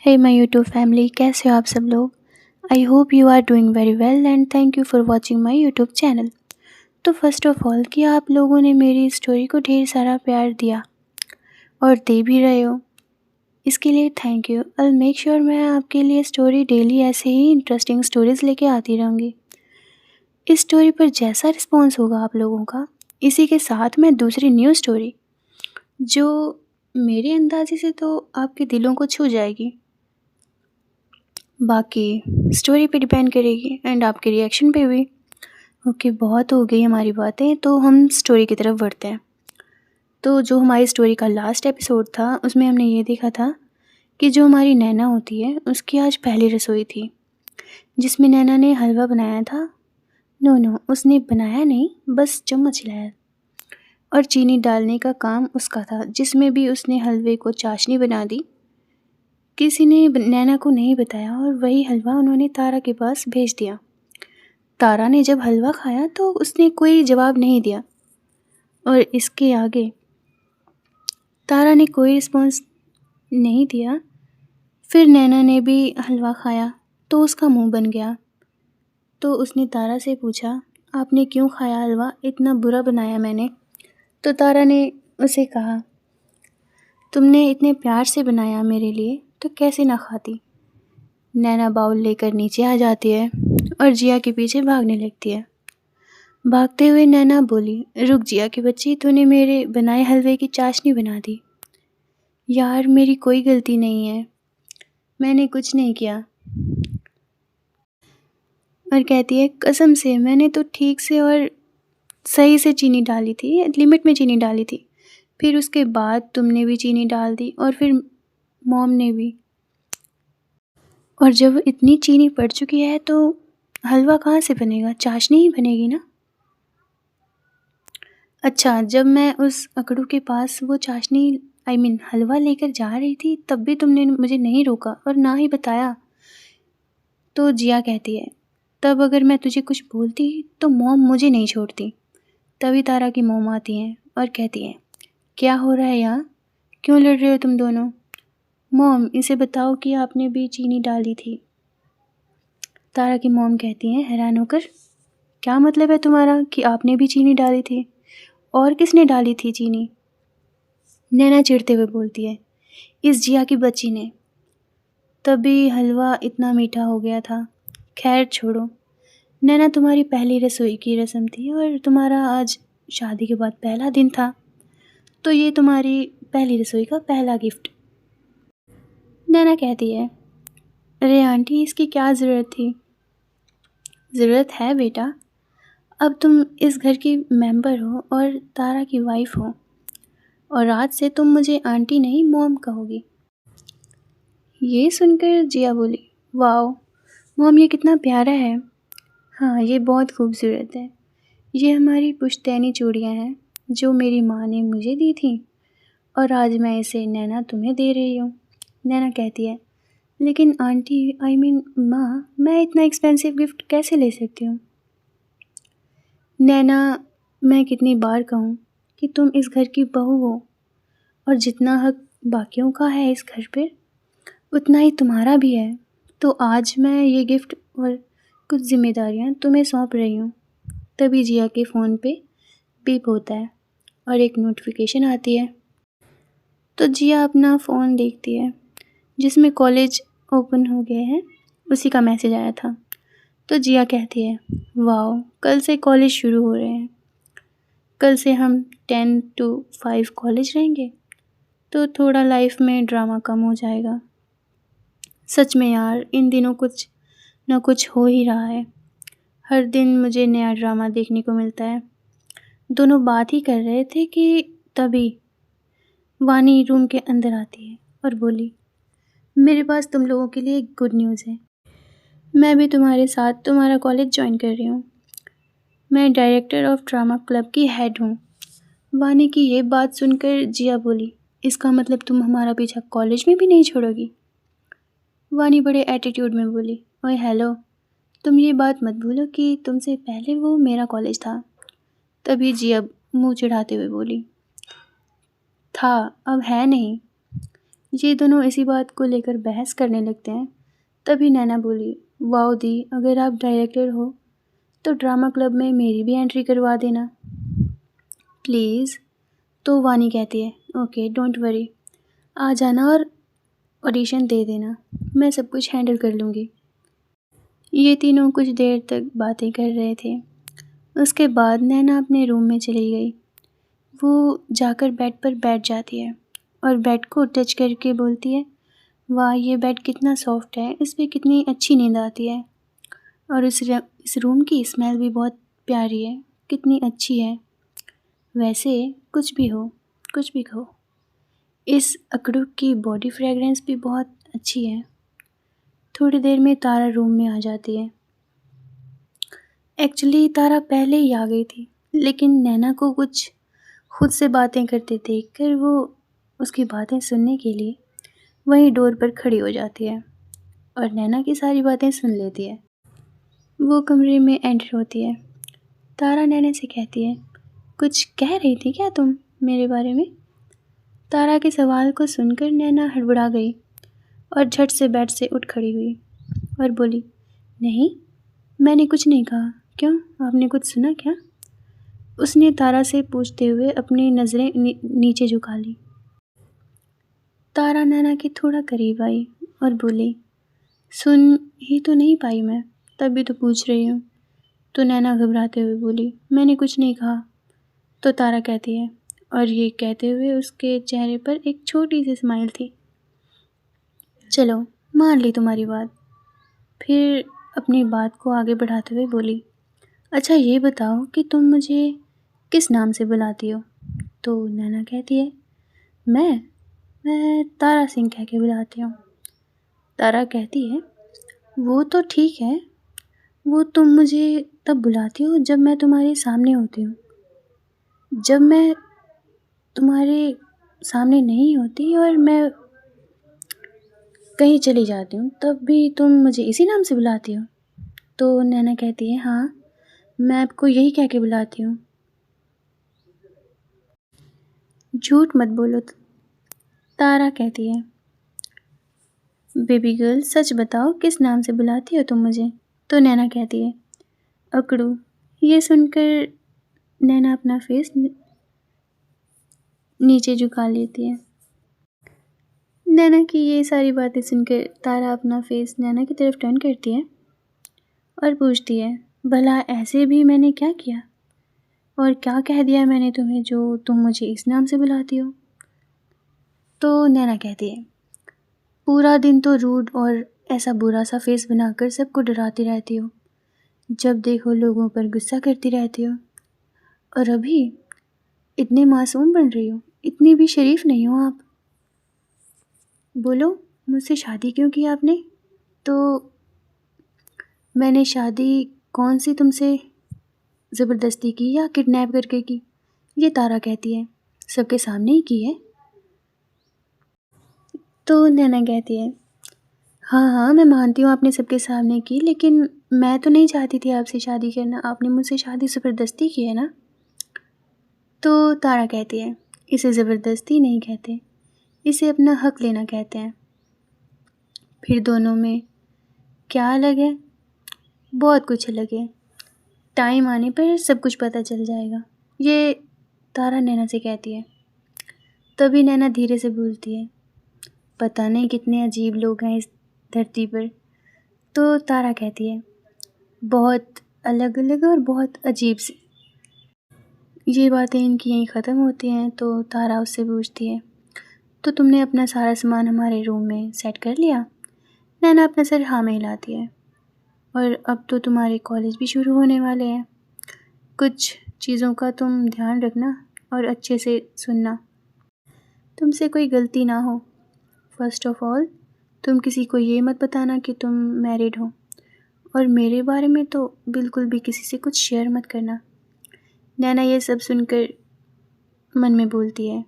Hey my YouTube family, कैसे हो आप सब लोग? I hope you are doing very well and thank you for watching my YouTube channel. तो first of all कि आप लोगों ने मेरी स्टोरी को ढेर सारा प्यार दिया और दे भी रहे हो, इसके लिए thank you. I make sure मैं आपके लिए स्टोरी डेली ऐसे ही इंटरेस्टिंग स्टोरीज़ लेके आती रहूँगी। इस स्टोरी पर जैसा रिस्पॉन्स होगा आप लोगों का, इसी के साथ मैं दूसरी न्यू स्टोरी जो मेरे अंदाजे से तो आपके दिलों को छू जाएगी, बाकी स्टोरी पे डिपेंड करेगी एंड आपके रिएक्शन पे भी। ओके, बहुत हो गई हमारी बातें, तो हम स्टोरी की तरफ बढ़ते हैं। तो जो हमारी स्टोरी का लास्ट एपिसोड था उसमें हमने ये देखा था कि जो हमारी नैना होती है उसकी आज पहली रसोई थी जिसमें नैना ने हलवा बनाया था। नो उसने बनाया नहीं, बस चम्मच लाया और चीनी डालने का काम उसका था, जिसमें भी उसने हलवे को चाशनी बना दी। किसी ने नैना को नहीं बताया और वही हलवा उन्होंने तारा के पास भेज दिया। तारा ने जब हलवा खाया तो उसने कोई जवाब नहीं दिया और इसके आगे तारा ने कोई रिस्पॉन्स नहीं दिया। फिर नैना ने भी हलवा खाया तो उसका मुंह बन गया। तो उसने तारा से पूछा, आपने क्यों खाया हलवा? इतना बुरा बनाया मैंने। तो तारा ने उसे कहा, तुमने इतने प्यार से बनाया मेरे लिए तो कैसे ना खाती। नैना बाउल लेकर नीचे आ जाती है और जिया के पीछे भागने लगती है। भागते हुए नैना बोली, रुक जिया की बच्ची, तूने मेरे बनाए हलवे की चाशनी बना दी। यार मेरी कोई गलती नहीं है, मैंने कुछ नहीं किया। और कहती है, कसम से मैंने तो ठीक से और सही से चीनी डाली थी, लिमिट में चीनी डाली थी। फिर उसके बाद तुमने भी चीनी डाल दी और फिर मॉम ने भी। और जब इतनी चीनी पड़ चुकी है तो हलवा कहाँ से बनेगा? चाशनी ही बनेगी ना। अच्छा, जब मैं उस अकड़ू के पास वो चाशनी हलवा लेकर जा रही थी तब भी तुमने मुझे नहीं रोका और ना ही बताया। तो जिया कहती है, तब अगर मैं तुझे कुछ बोलती तो मॉम मुझे नहीं छोड़ती। तभी तारा की मॉम आती हैं और कहती हैं, क्या हो रहा है यहाँ? क्यों लड़ रहे हो तुम दोनों? मॉम इसे बताओ कि आपने भी चीनी डाली थी। तारा की मॉम कहती हैं हैरान होकर, क्या मतलब है तुम्हारा कि आपने भी चीनी डाली थी? और किसने डाली थी चीनी? नैना चिढ़ते हुए बोलती है, इस जिया की बच्ची ने। तभी हलवा इतना मीठा हो गया था। खैर छोड़ो, नैना तुम्हारी पहली रसोई की रस्म थी और तुम्हारा आज शादी के बाद पहला दिन था, तो ये तुम्हारी पहली रसोई का पहला गिफ्ट। नैना कहती है, अरे आंटी इसकी क्या ज़रूरत थी? ज़रूरत है बेटा, अब तुम इस घर की मेंबर हो और तारा की वाइफ हो और आज से तुम मुझे आंटी नहीं मॉम कहोगी। ये सुनकर जिया बोली, वाओ मॉम ये कितना प्यारा है। हाँ ये बहुत खूबसूरत है। ये हमारी पुश्तैनी चूड़ियाँ हैं जो मेरी माँ ने मुझे दी थी और आज मैं इसे नैना तुम्हें दे रही हूँ। नैना कहती है, लेकिन आंटी माँ, मैं इतना एक्सपेंसिव गिफ्ट कैसे ले सकती हूँ? नैना, मैं कितनी बार कहूँ कि तुम इस घर की बहू हो और जितना हक बाकियों का है इस घर पे उतना ही तुम्हारा भी है। तो आज मैं ये गिफ्ट और कुछ जिम्मेदारियाँ तुम्हें सौंप रही हूँ। तभी जिया के फ़ोन पे बीप होता है और एक नोटिफिकेशन आती है। तो जिया अपना फ़ोन देखती है जिसमें कॉलेज ओपन हो गए हैं, उसी का मैसेज आया था। तो जिया कहती है, वाओ कल से कॉलेज शुरू हो रहे हैं। कल से हम 10 to 5 कॉलेज रहेंगे, तो थोड़ा लाइफ में ड्रामा कम हो जाएगा। सच में यार इन दिनों कुछ ना कुछ हो ही रहा है। हर दिन मुझे नया ड्रामा देखने को मिलता है। दोनों बात ही कर रहे थे कि तभी वानी रूम के अंदर आती है और बोली, मेरे पास तुम लोगों के लिए एक गुड न्यूज़ है। मैं भी तुम्हारे साथ तुम्हारा कॉलेज ज्वाइन कर रही हूँ। मैं डायरेक्टर ऑफ ड्रामा क्लब की हेड हूँ। वानी की ये बात सुनकर जिया बोली, इसका मतलब तुम हमारा पीछा कॉलेज में भी नहीं छोड़ोगी? वानी बड़े एटीट्यूड में बोली, ओए हेलो, तुम ये बात मत भूलो कि तुमसे पहले वो मेरा कॉलेज था। तभी जिया मुंह चिढ़ाते हुए बोली, था अब है नहीं। ये दोनों इसी बात को लेकर बहस करने लगते हैं। तभी नैना बोली, वाओ दी, अगर आप डायरेक्टर हो तो ड्रामा क्लब में मेरी भी एंट्री करवा देना प्लीज़। तो वानी कहती है, ओके डोंट वरी, आ जाना और ऑडिशन दे देना, मैं सब कुछ हैंडल कर लूँगी। ये तीनों कुछ देर तक बातें कर रहे थे। उसके बाद नैना अपने रूम में चली गई। वो जाकर बेड पर बैठ जाती है और बेड को टच करके बोलती है, वाह ये बेड कितना सॉफ्ट है, इस पर कितनी अच्छी नींद आती है, और इस रूम की स्मेल भी बहुत प्यारी है, कितनी अच्छी है। वैसे कुछ भी हो, कुछ भी कहो, इस अकड़ू की बॉडी फ्रेगरेंस भी बहुत अच्छी है। थोड़ी देर में तारा रूम में आ जाती है। एक्चुअली तारा पहले ही आ गई थी, लेकिन नैना को कुछ खुद से बातें करते देखकर वो उसकी बातें सुनने के लिए वहीं डोर पर खड़ी हो जाती है और नैना की सारी बातें सुन लेती है। वो कमरे में एंटर होती है। तारा नैना से कहती है, कुछ कह रही थी क्या तुम मेरे बारे में? तारा के सवाल को सुनकर नैना हड़बड़ा गई और झट से बेड से उठ खड़ी हुई और बोली, नहीं, मैंने कुछ नहीं कहा। क्यों, आपने कुछ सुना क्या? उसने तारा से पूछते हुए अपनी नज़रें नीचे झुका ली। तारा नैना के थोड़ा करीब आई और बोली, सुन ही तो नहीं पाई मैं, तभी तो पूछ रही हूँ। तो नैना घबराते हुए बोली, मैंने कुछ नहीं कहा। तो तारा कहती है, और ये कहते हुए उसके चेहरे पर एक छोटी सी स्माइल थी, चलो मान ली तुम्हारी बात। फिर अपनी बात को आगे बढ़ाते हुए बोली, अच्छा ये बताओ कि तुम मुझे किस नाम से बुलाती हो? तो नैना कहती है, मैं तारा सिंह कह के बुलाती हूँ। तारा कहती है, वो तो ठीक है, वो तुम मुझे तब बुलाती हो जब मैं तुम्हारे सामने होती हूँ। जब मैं तुम्हारे सामने नहीं होती और मैं कहीं चली जाती हूँ तब भी तुम मुझे इसी नाम से बुलाती हो? तो नैना कहती है, हाँ, मैं आपको यही कह के बुलाती हूँ। झूठ मत बोलो। तारा कहती है, बेबी गर्ल सच बताओ, किस नाम से बुलाती हो तुम मुझे? तो नैना कहती है, अकड़ू। ये सुनकर नैना अपना फेस नीचे झुका लेती है। नैना की ये सारी बातें सुनकर तारा अपना फेस नैना की तरफ टर्न करती है और पूछती है, भला ऐसे भी मैंने क्या किया और क्या कह दिया मैंने तुम्हें जो तुम मुझे इस नाम से बुलाती हो? तो नैना कहती है, पूरा दिन तो रूड और ऐसा बुरा सा फेस बनाकर सबको डराती रहती हो, जब देखो लोगों पर गुस्सा करती रहती हो, और अभी इतने मासूम बन रही हो, इतनी भी शरीफ नहीं हो आप। बोलो, मुझसे शादी क्यों की आपने? तो मैंने शादी कौन सी तुमसे ज़बरदस्ती की या किडनैप करके की? ये तारा कहती है, सबके सामने ही की है। तो नैना कहती है, हाँ हाँ मैं मानती हूँ आपने सबके सामने की, लेकिन मैं तो नहीं चाहती थी आपसे शादी करना, आपने मुझसे शादी ज़बरदस्ती की है ना? तो तारा कहती है, इसे ज़बरदस्ती नहीं कहते, इसे अपना हक लेना कहते हैं। फिर दोनों में क्या अलग है? बहुत कुछ अलग है, टाइम आने पर सब कुछ पता चल जाएगा, ये तारा नैना से कहती है। तभी नैना धीरे से बोलती है, पता नहीं कितने अजीब लोग हैं इस धरती पर। तो तारा कहती है, बहुत अलग अलग और बहुत अजीब सी। ये बातें इनकी यहीं ख़त्म होती हैं। तो तारा उससे पूछती है, तो तुमने अपना सारा सामान हमारे रूम में सेट कर लिया? नैना अपना सर हाँ में हिलाती है, और अब तो तुम्हारे कॉलेज भी शुरू होने वाले हैं, कुछ चीज़ों का तुम ध्यान रखना और अच्छे से सुनना, तुमसे कोई गलती ना हो। फर्स्ट ऑफ ऑल तुम किसी को ये मत बताना कि तुम मैरिड हो, और मेरे बारे में तो बिल्कुल भी किसी से कुछ शेयर मत करना। नैना ये सब सुनकर मन में बोलती है,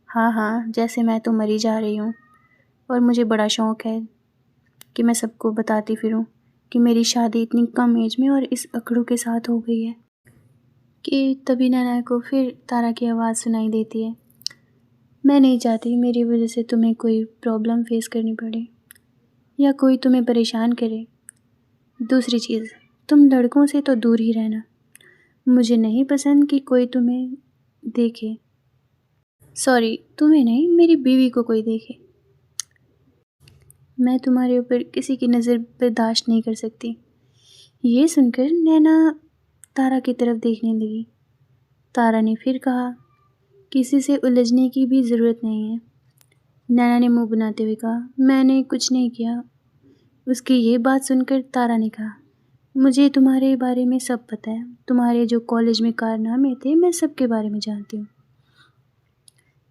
हाँ हाँ, जैसे मैं तो मरी जा रही हूँ, और मुझे बड़ा शौक़ है कि मैं सबको बताती फिरूँ कि मेरी शादी इतनी कम एज में और इस अकड़ू के साथ हो गई है। कि तभी नैना को फिर तारा की आवाज़ सुनाई देती है, मैं नहीं चाहती मेरी वजह से तुम्हें कोई प्रॉब्लम फेस करनी पड़े या कोई तुम्हें परेशान करे। दूसरी चीज़, तुम लड़कों से तो दूर ही रहना। मुझे नहीं पसंद कि कोई तुम्हें देखे। सॉरी, तुम्हें नहीं, मेरी बीवी को कोई देखे। मैं तुम्हारे ऊपर किसी की नज़र बर्दाश्त नहीं कर सकती। ये सुनकर नैना तारा की तरफ देखने लगी। तारा ने फिर कहा, किसी से उलझने की भी ज़रूरत नहीं है। नैना ने मुंह बनाते हुए कहा, मैंने कुछ नहीं किया। उसकी ये बात सुनकर तारा ने कहा, मुझे तुम्हारे बारे में सब पता है। तुम्हारे जो कॉलेज में कारनामे थे मैं सबके बारे में जानती हूँ।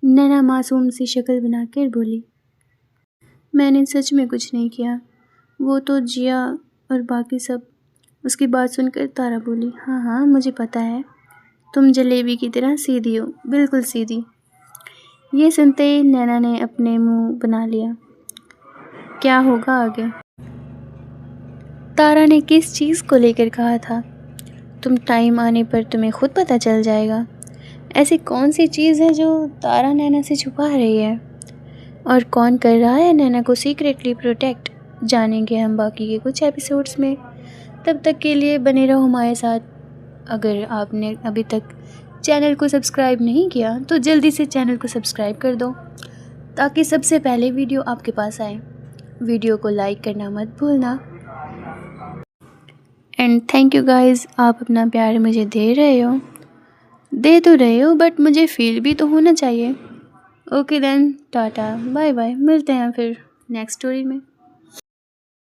नैना मासूम सी शक्ल बनाकर बोली, मैंने सच में कुछ नहीं किया। वो तो जिया और बाकी सब। उसकी बात सुनकर तारा बोली, हाँ हाँ मुझे पता है, तुम जलेबी की तरह सीधी हो, बिल्कुल सीधी। ये सुनते ही नैना ने अपने मुंह बना लिया। क्या होगा आगे? तारा ने किस चीज़ को लेकर कहा था, तुम टाइम आने पर तुम्हें खुद पता चल जाएगा। ऐसी कौन सी चीज़ है जो तारा नैना से छुपा रही है और कौन कर रहा है नैना को सीक्रेटली प्रोटेक्ट, जानेंगे हम बाकी के कुछ एपिसोड्स में। तब तक के लिए बने रहो हमारे साथ। अगर आपने अभी तक चैनल को सब्सक्राइब नहीं किया तो जल्दी से चैनल को सब्सक्राइब कर दो ताकि सबसे पहले वीडियो आपके पास आए। वीडियो को लाइक करना मत भूलना। एंड थैंक यू गाइस, आप अपना प्यार मुझे दे तो रहे हो बट मुझे फील भी तो होना चाहिए। Okay then, tata bye bye, मिलते हैं फिर नेक्स्ट स्टोरी में।